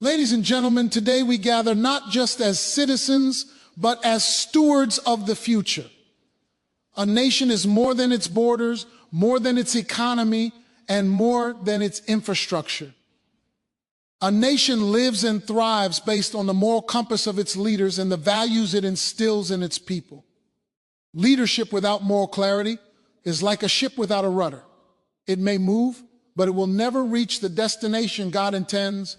Ladies and gentlemen, today we gather not just as citizens, but as stewards of the future. A nation is more than its borders, more than its economy, and more than its infrastructure. A nation lives and thrives based on the moral compass of its leaders and the values it instills in its people. Leadership without moral clarity is like a ship without a rudder. It may move, but it will never reach the destination God intends.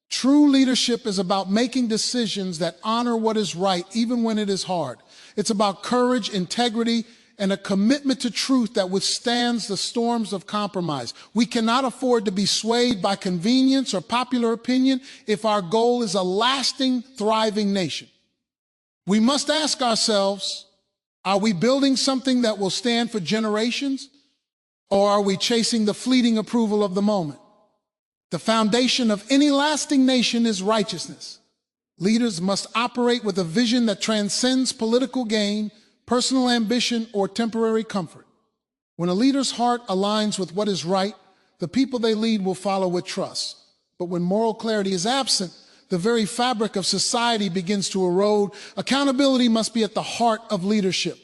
True leadership is about making decisions that honor what is right, even when it is hard. It's about courage, integrity, and a commitment to truth that withstands the storms of compromise. We cannot afford to be swayed by convenience or popular opinion if our goal is a lasting, thriving nation. We must ask ourselves, are we building something that will stand for generations, or are we chasing the fleeting approval of the moment? The foundation of any lasting nation is righteousness. Leaders must operate with a vision that transcends political gain, personal ambition, or temporary comfort. When a leader's heart aligns with what is right, the people they lead will follow with trust. But when moral clarity is absent, the very fabric of society begins to erode. Accountability must be at the heart of leadership.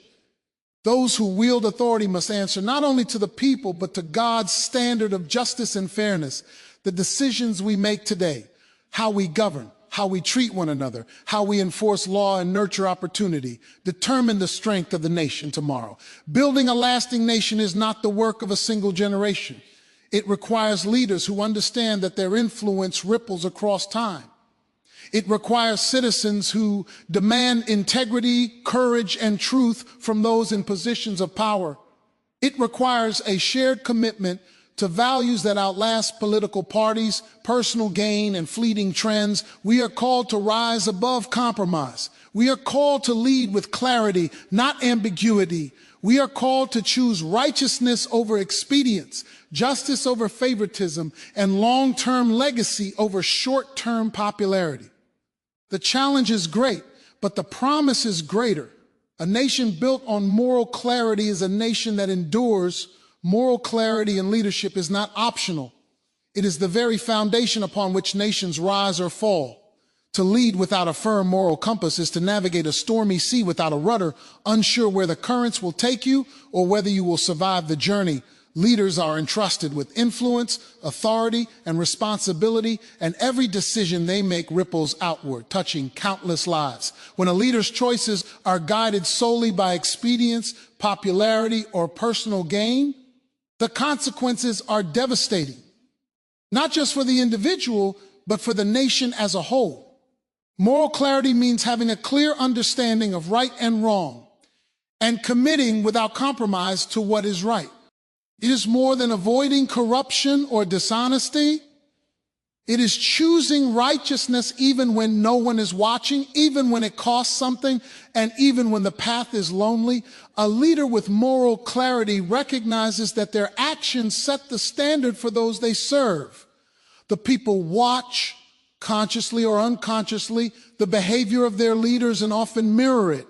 Those who wield authority must answer not only to the people, but to God's standard of justice and fairness. The decisions we make today, how we govern, how we treat one another, how we enforce law and nurture opportunity, determine the strength of the nation tomorrow. Building a lasting nation is not the work of a single generation. It requires leaders who understand that their influence ripples across time. It requires citizens who demand integrity, courage, and truth from those in positions of power. It requires a shared commitment to values that outlast political parties, personal gain, and fleeting trends. We are called to rise above compromise. We are called to lead with clarity, not ambiguity. We are called to choose righteousness over expedience, justice over favoritism, and long-term legacy over short-term popularity. The challenge is great, but the promise is greater. A nation built on moral clarity is a nation that endures. Moral clarity in leadership is not optional. It is the very foundation upon which nations rise or fall. To lead without a firm moral compass is to navigate a stormy sea without a rudder, unsure where the currents will take you or whether you will survive the journey. Leaders are entrusted with influence, authority, and responsibility, and every decision they make ripples outward, touching countless lives. When a leader's choices are guided solely by expedience, popularity, or personal gain, the consequences are devastating, not just for the individual, but for the nation as a whole. Moral clarity means having a clear understanding of right and wrong and committing without compromise to what is right. It is more than avoiding corruption or dishonesty. It is choosing righteousness even when no one is watching, even when it costs something, and even when the path is lonely. A leader with moral clarity recognizes that their actions set the standard for those they serve. The people watch, consciously or unconsciously, the behavior of their leaders and often mirror it.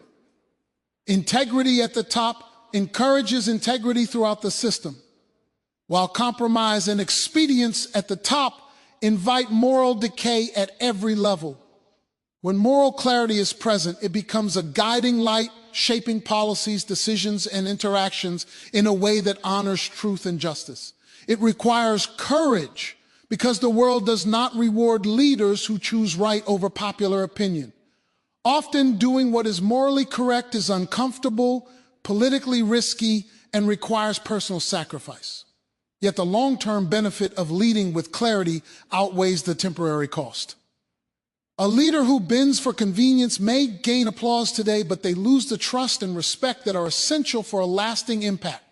Integrity at the top encourages integrity throughout the system, while compromise and expedience at the top invite moral decay at every level. When moral clarity is present, it becomes a guiding light, shaping policies, decisions, and interactions in a way that honors truth and justice. It requires courage because the world does not reward leaders who choose right over popular opinion. Often doing what is morally correct is uncomfortable, politically risky, and requires personal sacrifice. Yet the long-term benefit of leading with clarity outweighs the temporary cost. A leader who bends for convenience may gain applause today, but they lose the trust and respect that are essential for a lasting impact.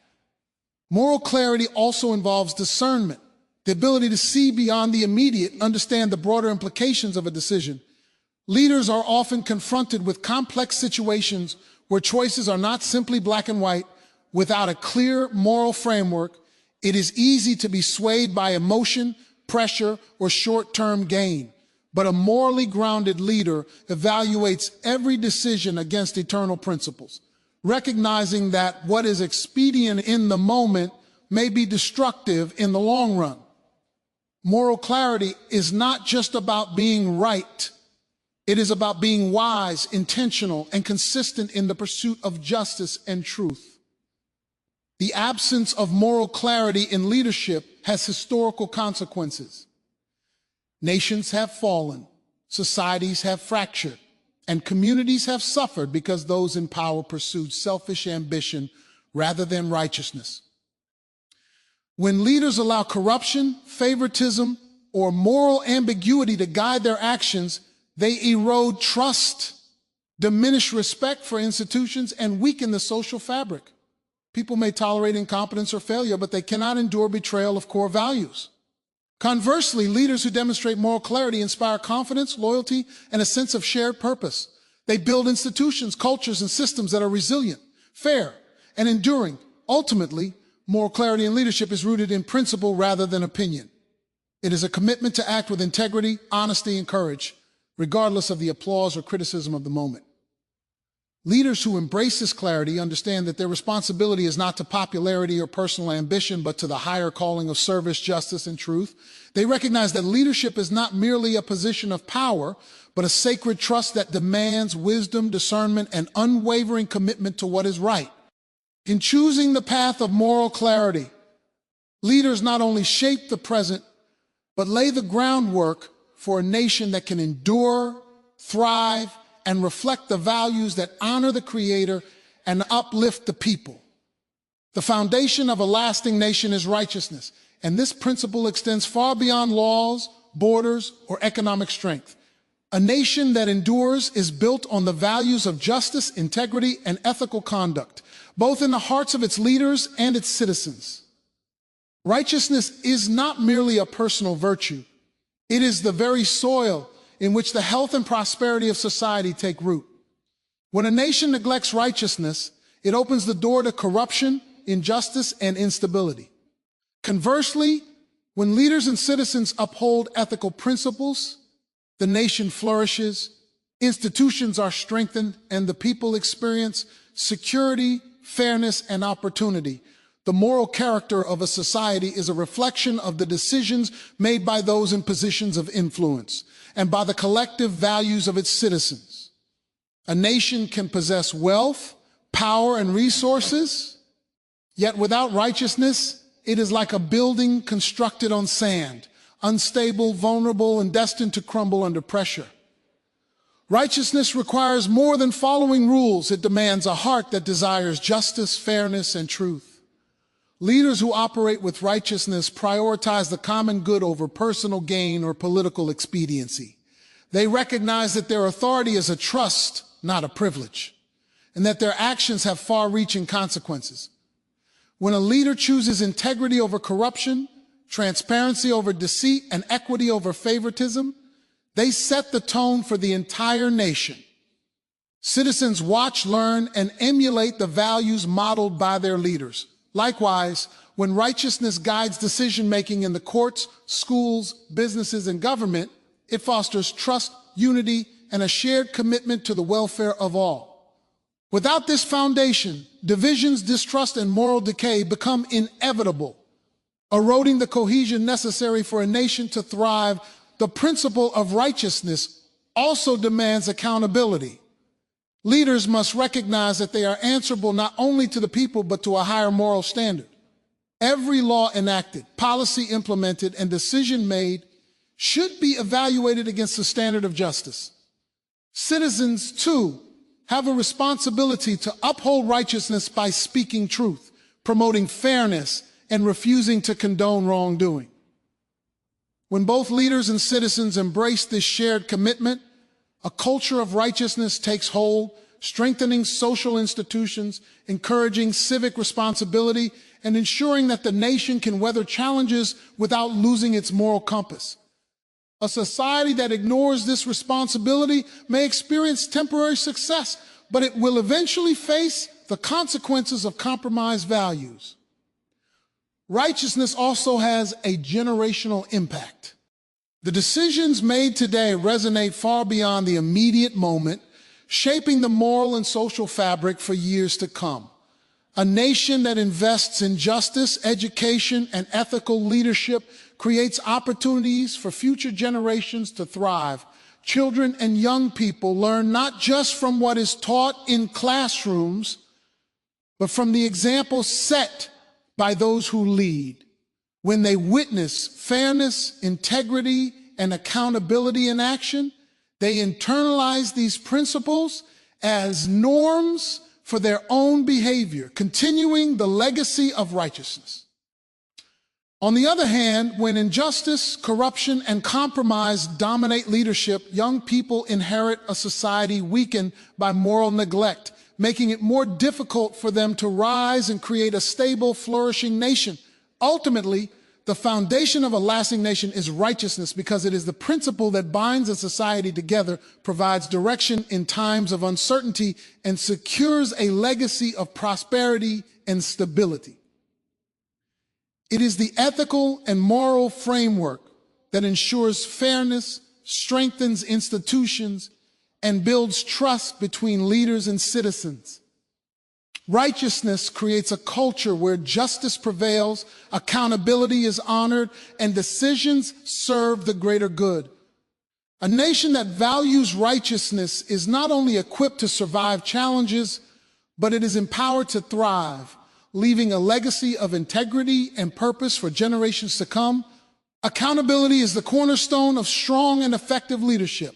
Moral clarity also involves discernment, the ability to see beyond the immediate, understand the broader implications of a decision. Leaders are often confronted with complex situations where choices are not simply black and white. Without a clear moral framework, it is easy to be swayed by emotion, pressure, or short-term gain. But a morally grounded leader evaluates every decision against eternal principles, recognizing that what is expedient in the moment may be destructive in the long run. Moral clarity is not just about being right. It is about being wise, intentional, and consistent in the pursuit of justice and truth. The absence of moral clarity in leadership has historical consequences. Nations have fallen, societies have fractured, and communities have suffered because those in power pursued selfish ambition rather than righteousness. When leaders allow corruption, favoritism, or moral ambiguity to guide their actions, they erode trust, diminish respect for institutions, and weaken the social fabric. People may tolerate incompetence or failure, but they cannot endure betrayal of core values. Conversely, leaders who demonstrate moral clarity inspire confidence, loyalty, and a sense of shared purpose. They build institutions, cultures, and systems that are resilient, fair, and enduring. Ultimately, moral clarity in leadership is rooted in principle rather than opinion. It is a commitment to act with integrity, honesty, and courage, regardless of the applause or criticism of the moment. Leaders who embrace this clarity understand that their responsibility is not to popularity or personal ambition, but to the higher calling of service, justice, and truth. They recognize that leadership is not merely a position of power, but a sacred trust that demands wisdom, discernment, and unwavering commitment to what is right. In choosing the path of moral clarity, leaders not only shape the present, but lay the groundwork for a nation that can endure, thrive, and reflect the values that honor the Creator and uplift the people. The foundation of a lasting nation is righteousness, and this principle extends far beyond laws, borders, or economic strength. A nation that endures is built on the values of justice, integrity, and ethical conduct, both in the hearts of its leaders and its citizens. Righteousness is not merely a personal virtue. It is the very soil in which the health and prosperity of society take root. When a nation neglects righteousness, it opens the door to corruption, injustice, and instability. Conversely, when leaders and citizens uphold ethical principles, the nation flourishes, institutions are strengthened, and the people experience security, fairness, and opportunity. The moral character of a society is a reflection of the decisions made by those in positions of influence and by the collective values of its citizens. A nation can possess wealth, power, and resources, yet without righteousness, it is like a building constructed on sand, unstable, vulnerable, and destined to crumble under pressure. Righteousness requires more than following rules. It demands a heart that desires justice, fairness, and truth. Leaders who operate with righteousness prioritize the common good over personal gain or political expediency. They recognize that their authority is a trust, not a privilege, and that their actions have far-reaching consequences. When a leader chooses integrity over corruption, transparency over deceit, and equity over favoritism, they set the tone for the entire nation. Citizens watch, learn, and emulate the values modeled by their leaders. Likewise, when righteousness guides decision-making in the courts, schools, businesses, and government, it fosters trust, unity, and a shared commitment to the welfare of all. Without this foundation, divisions, distrust, and moral decay become inevitable, eroding the cohesion necessary for a nation to thrive. The principle of righteousness also demands accountability. Leaders must recognize that they are answerable not only to the people, but to a higher moral standard. Every law enacted, policy implemented, and decision made should be evaluated against the standard of justice. Citizens, too, have a responsibility to uphold righteousness by speaking truth, promoting fairness, and refusing to condone wrongdoing. When both leaders and citizens embrace this shared commitment, a culture of righteousness takes hold, strengthening social institutions, encouraging civic responsibility, and ensuring that the nation can weather challenges without losing its moral compass. A society that ignores this responsibility may experience temporary success, but it will eventually face the consequences of compromised values. Righteousness also has a generational impact. The decisions made today resonate far beyond the immediate moment, shaping the moral and social fabric for years to come. A nation that invests in justice, education, and ethical leadership creates opportunities for future generations to thrive. Children and young people learn not just from what is taught in classrooms, but from the examples set by those who lead. When they witness fairness, integrity, and accountability in action, they internalize these principles as norms for their own behavior, continuing the legacy of righteousness. On the other hand, when injustice, corruption, and compromise dominate leadership, young people inherit a society weakened by moral neglect, making it more difficult for them to rise and create a stable, flourishing nation. Ultimately, the foundation of a lasting nation is righteousness, because it is the principle that binds a society together, provides direction in times of uncertainty, and secures a legacy of prosperity and stability. It is the ethical and moral framework that ensures fairness, strengthens institutions, and builds trust between leaders and citizens. Righteousness creates a culture where justice prevails, accountability is honored, and decisions serve the greater good. A nation that values righteousness is not only equipped to survive challenges, but it is empowered to thrive, leaving a legacy of integrity and purpose for generations to come. Accountability is the cornerstone of strong and effective leadership.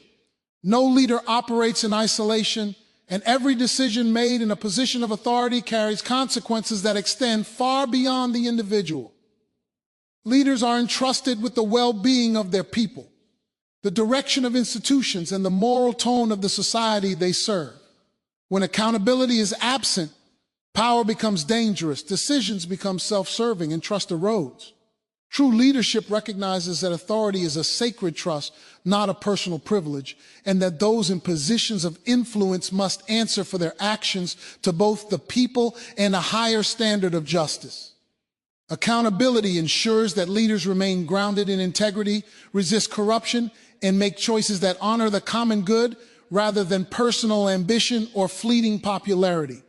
No leader operates in isolation, and every decision made in a position of authority carries consequences that extend far beyond the individual. Leaders are entrusted with the well-being of their people, the direction of institutions, and the moral tone of the society they serve. When accountability is absent, power becomes dangerous, decisions become self-serving, and trust erodes. True leadership recognizes that authority is a sacred trust, not a personal privilege, and that those in positions of influence must answer for their actions to both the people and a higher standard of justice. Accountability ensures that leaders remain grounded in integrity, resist corruption, and make choices that honor the common good rather than personal ambition or fleeting popularity.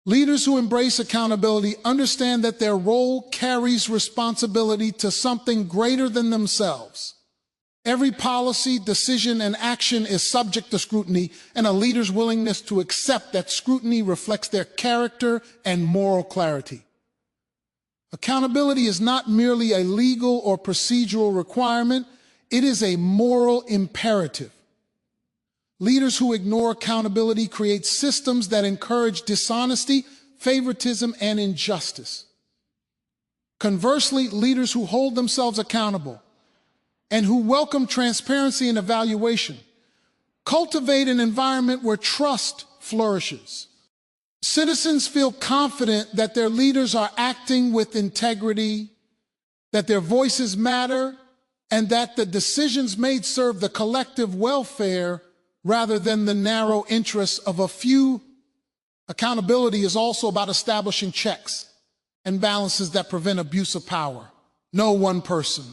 Leaders who embrace accountability understand that their role carries responsibility to something greater than themselves. Every policy, decision, and action is subject to scrutiny, and a leader's willingness to accept that scrutiny reflects their character and moral clarity. Accountability is not merely a legal or procedural requirement, it is a moral imperative. Leaders who ignore accountability create systems that encourage dishonesty, favoritism, and injustice. Conversely, leaders who hold themselves accountable and who welcome transparency and evaluation cultivate an environment where trust flourishes. Citizens feel confident that their leaders are acting with integrity, that their voices matter, and that the decisions made serve the collective welfare rather than the narrow interests of a few. Accountability is also about establishing checks and balances that prevent abuse of power. No one person,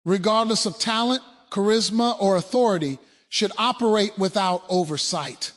regardless of talent, charisma, or authority, should operate without oversight.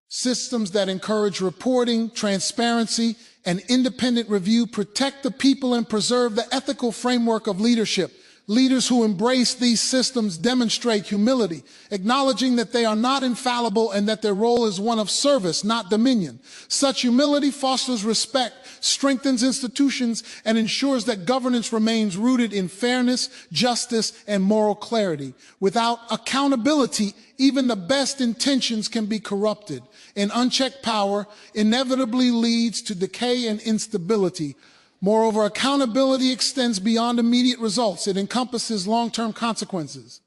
Systems that encourage reporting, transparency, and independent review protect the people and preserve the ethical framework of leadership. Leaders who embrace these systems demonstrate humility, acknowledging that they are not infallible and that their role is one of service, not dominion. Such humility fosters respect, strengthens institutions, and ensures that governance remains rooted in fairness, justice, and moral clarity. Without accountability, even the best intentions can be corrupted, and unchecked power inevitably leads to decay and instability. Moreover, accountability extends beyond immediate results. It encompasses long-term consequences.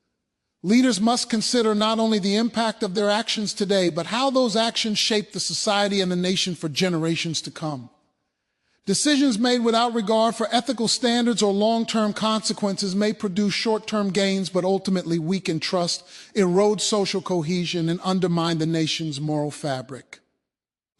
Leaders must consider not only the impact of their actions today, but how those actions shape the society and the nation for generations to come. Decisions made without regard for ethical standards or long-term consequences may produce short-term gains, but ultimately weaken trust, erode social cohesion, and undermine the nation's moral fabric.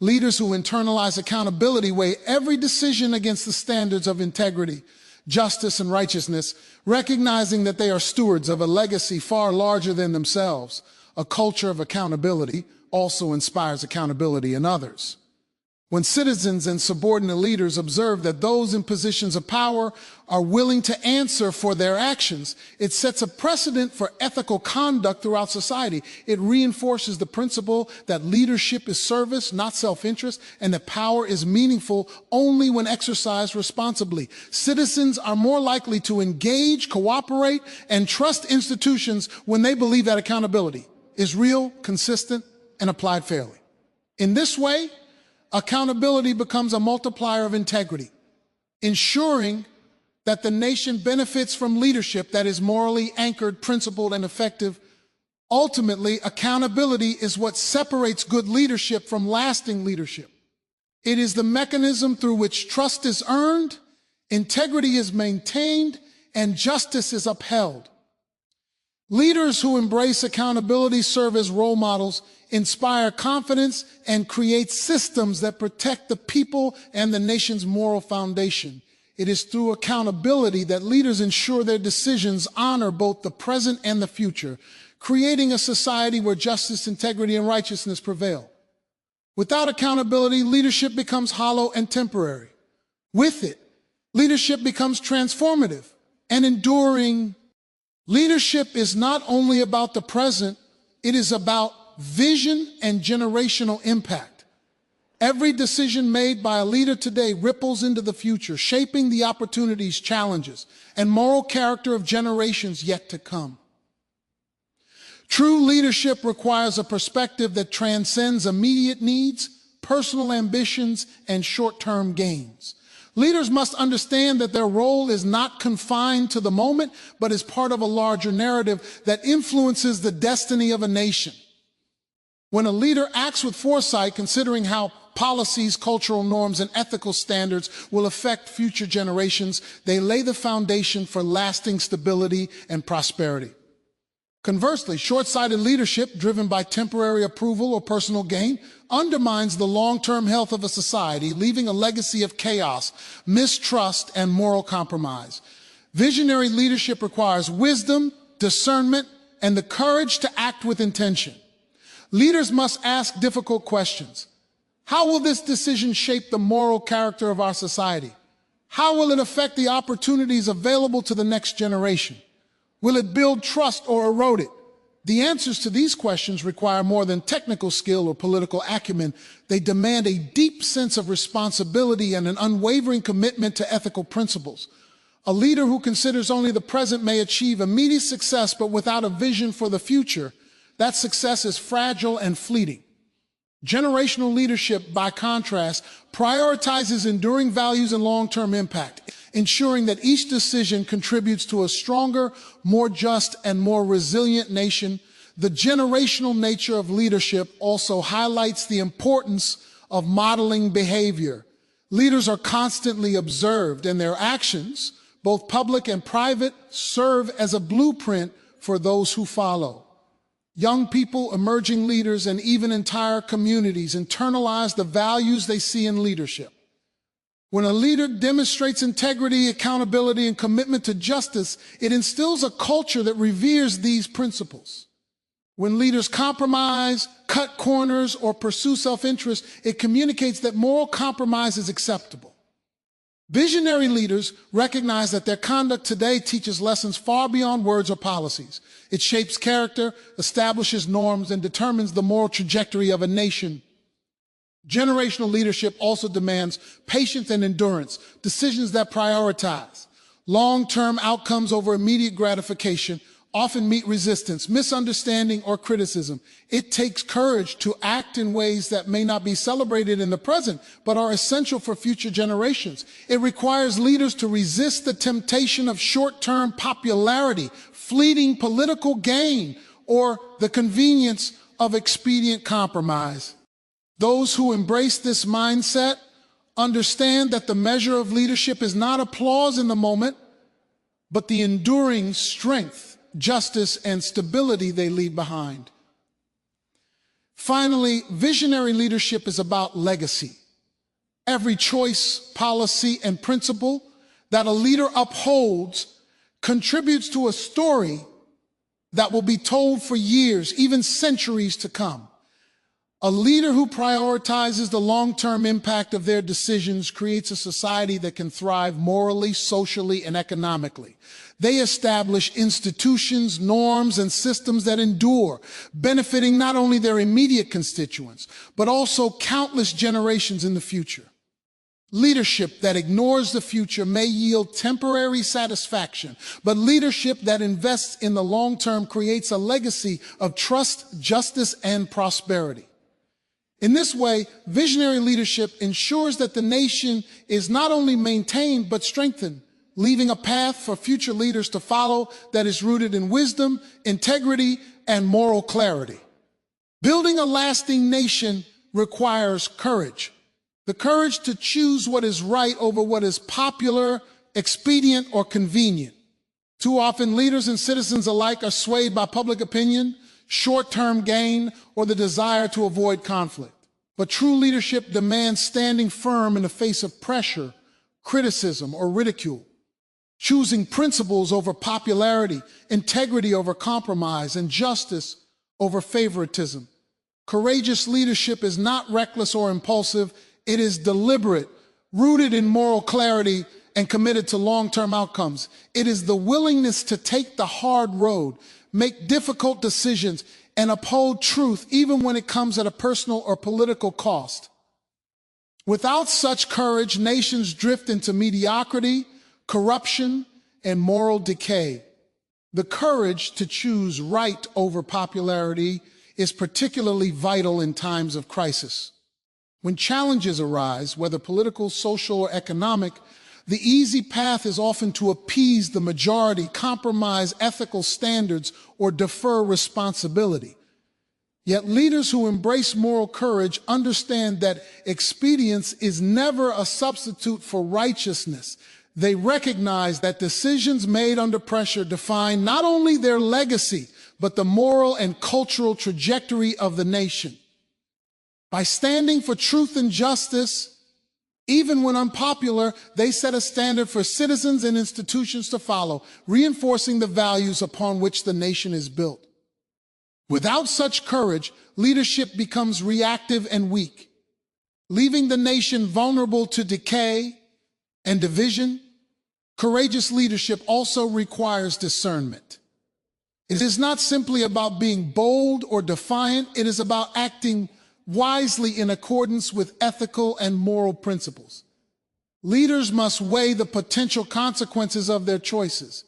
Leaders who internalize accountability weigh every decision against the standards of integrity, justice, and righteousness, recognizing that they are stewards of a legacy far larger than themselves. A culture of accountability also inspires accountability in others. When citizens and subordinate leaders observe that those in positions of power are willing to answer for their actions, it sets a precedent for ethical conduct throughout society. It reinforces the principle that leadership is service, not self-interest, and that power is meaningful only when exercised responsibly. Citizens are more likely to engage, cooperate, and trust institutions when they believe that accountability is real, consistent, and applied fairly. In this way, accountability becomes a multiplier of integrity, ensuring that the nation benefits from leadership that is morally anchored, principled, and effective. Ultimately, accountability is what separates good leadership from lasting leadership. It is the mechanism through which trust is earned, integrity is maintained, and justice is upheld. Leaders who embrace accountability serve as role models, inspire confidence, and create systems that protect the people and the nation's moral foundation. It is through accountability that leaders ensure their decisions honor both the present and the future, creating a society where justice, integrity, and righteousness prevail. Without accountability, leadership becomes hollow and temporary. With it, leadership becomes transformative and enduring. Leadership is not only about the present, it is about vision and generational impact. Every decision made by a leader today ripples into the future, shaping the opportunities, challenges, and moral character of generations yet to come. True leadership requires a perspective that transcends immediate needs, personal ambitions, and short-term gains. Leaders must understand that their role is not confined to the moment, but is part of a larger narrative that influences the destiny of a nation. When a leader acts with foresight, considering how policies, cultural norms, and ethical standards will affect future generations, they lay the foundation for lasting stability and prosperity. Conversely, short-sighted leadership driven by temporary approval or personal gain undermines the long-term health of a society, leaving a legacy of chaos, mistrust, and moral compromise. Visionary leadership requires wisdom, discernment, and the courage to act with intention. Leaders must ask difficult questions. How will this decision shape the moral character of our society? How will it affect the opportunities available to the next generation? Will it build trust or erode it? The answers to these questions require more than technical skill or political acumen. They demand a deep sense of responsibility and an unwavering commitment to ethical principles. A leader who considers only the present may achieve immediate success, but without a vision for the future, that success is fragile and fleeting. Generational leadership, by contrast, prioritizes enduring values and long-term impact, ensuring that each decision contributes to a stronger, more just, and more resilient nation. The generational nature of leadership also highlights the importance of modeling behavior. Leaders are constantly observed, and their actions, both public and private, serve as a blueprint for those who follow. Young people, emerging leaders, and even entire communities internalize the values they see in leadership. When a leader demonstrates integrity, accountability, and commitment to justice, it instills a culture that reveres these principles. When leaders compromise, cut corners, or pursue self-interest, it communicates that moral compromise is acceptable. Visionary leaders recognize that their conduct today teaches lessons far beyond words or policies. It shapes character, establishes norms, and determines the moral trajectory of a nation. Generational leadership also demands patience and endurance, decisions that prioritize long-term outcomes over immediate gratification, often meet resistance, misunderstanding, or criticism. It takes courage to act in ways that may not be celebrated in the present, but are essential for future generations. It requires leaders to resist the temptation of short-term popularity, fleeting political gain, or the convenience of expedient compromise. Those who embrace this mindset understand that the measure of leadership is not applause in the moment, but the enduring strength, justice, and stability they leave behind. Finally, visionary leadership is about legacy. Every choice, policy, and principle that a leader upholds contributes to a story that will be told for years, even centuries to come. A leader who prioritizes the long-term impact of their decisions creates a society that can thrive morally, socially, and economically. They establish institutions, norms, and systems that endure, benefiting not only their immediate constituents, but also countless generations in the future. Leadership that ignores the future may yield temporary satisfaction, but leadership that invests in the long term creates a legacy of trust, justice, and prosperity. In this way, visionary leadership ensures that the nation is not only maintained but strengthened, leaving a path for future leaders to follow that is rooted in wisdom, integrity, and moral clarity. Building a lasting nation requires courage. The courage to choose what is right over what is popular, expedient, or convenient. Too often, leaders and citizens alike are swayed by public opinion, short-term gain, or the desire to avoid conflict. But true leadership demands standing firm in the face of pressure, criticism, or ridicule, choosing principles over popularity, integrity over compromise, and justice over favoritism. Courageous leadership is not reckless or impulsive. It is deliberate, rooted in moral clarity, and committed to long-term outcomes. It is the willingness to take the hard road, make difficult decisions, and uphold truth even when it comes at a personal or political cost. Without such courage, nations drift into mediocrity, corruption, and moral decay. The courage to choose right over popularity is particularly vital in times of crisis. When challenges arise, whether political, social, or economic, the easy path is often to appease the majority, compromise ethical standards, or defer responsibility. Yet leaders who embrace moral courage understand that expedience is never a substitute for righteousness. They recognize that decisions made under pressure define not only their legacy, but the moral and cultural trajectory of the nation. By standing for truth and justice, even when unpopular, they set a standard for citizens and institutions to follow, reinforcing the values upon which the nation is built. Without such courage, leadership becomes reactive and weak, leaving the nation vulnerable to decay and division. Courageous leadership also requires discernment. It is not simply about being bold or defiant. It is about acting wisely in accordance with ethical and moral principles. Leaders must weigh the potential consequences of their choices,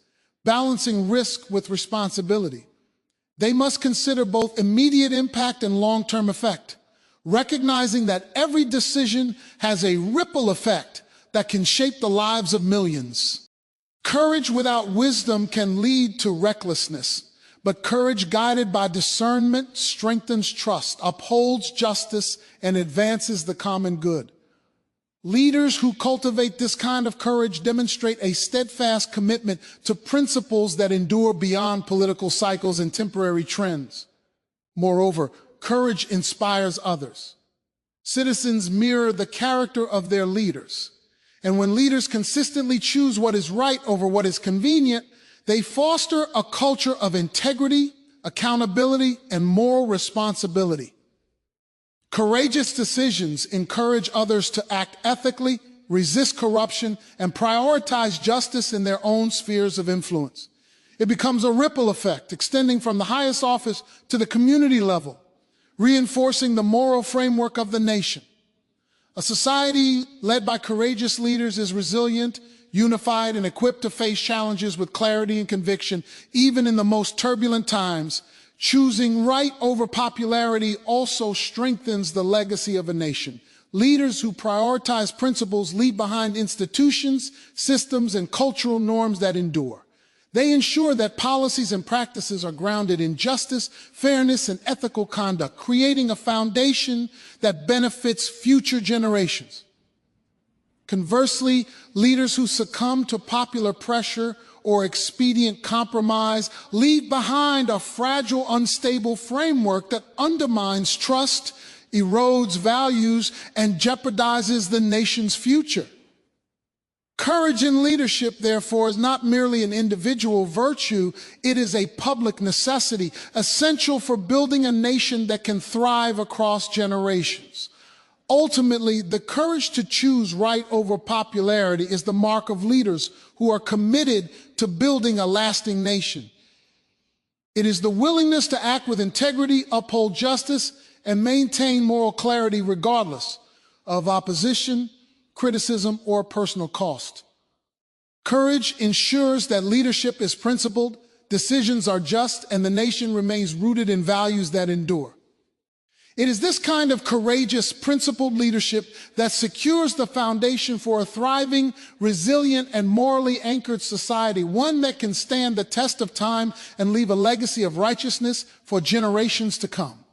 balancing risk with responsibility. They must consider both immediate impact and long-term effect, recognizing that every decision has a ripple effect that can shape the lives of millions. Courage without wisdom can lead to recklessness, but courage guided by discernment strengthens trust, upholds justice, and advances the common good. Leaders who cultivate this kind of courage demonstrate a steadfast commitment to principles that endure beyond political cycles and temporary trends. Moreover, courage inspires others. Citizens mirror the character of their leaders. And when leaders consistently choose what is right over what is convenient, they foster a culture of integrity, accountability, and moral responsibility. Courageous decisions encourage others to act ethically, resist corruption, and prioritize justice in their own spheres of influence. It becomes a ripple effect, extending from the highest office to the community level, reinforcing the moral framework of the nation. A society led by courageous leaders is resilient, unified, and equipped to face challenges with clarity and conviction, even in the most turbulent times. Choosing right over popularity also strengthens the legacy of a nation. Leaders who prioritize principles leave behind institutions, systems, and cultural norms that endure. They ensure that policies and practices are grounded in justice, fairness, and ethical conduct, creating a foundation that benefits future generations. Conversely, leaders who succumb to popular pressure or expedient compromise leave behind a fragile, unstable framework that undermines trust, erodes values, and jeopardizes the nation's future. Courage in leadership, therefore, is not merely an individual virtue, it is a public necessity, essential for building a nation that can thrive across generations. Ultimately, the courage to choose right over popularity is the mark of leaders who are committed to building a lasting nation. It is the willingness to act with integrity, uphold justice, and maintain moral clarity regardless of opposition, criticism, or personal cost. Courage ensures that leadership is principled, decisions are just, and the nation remains rooted in values that endure. It is this kind of courageous, principled leadership that secures the foundation for a thriving, resilient, and morally anchored society, one that can stand the test of time and leave a legacy of righteousness for generations to come.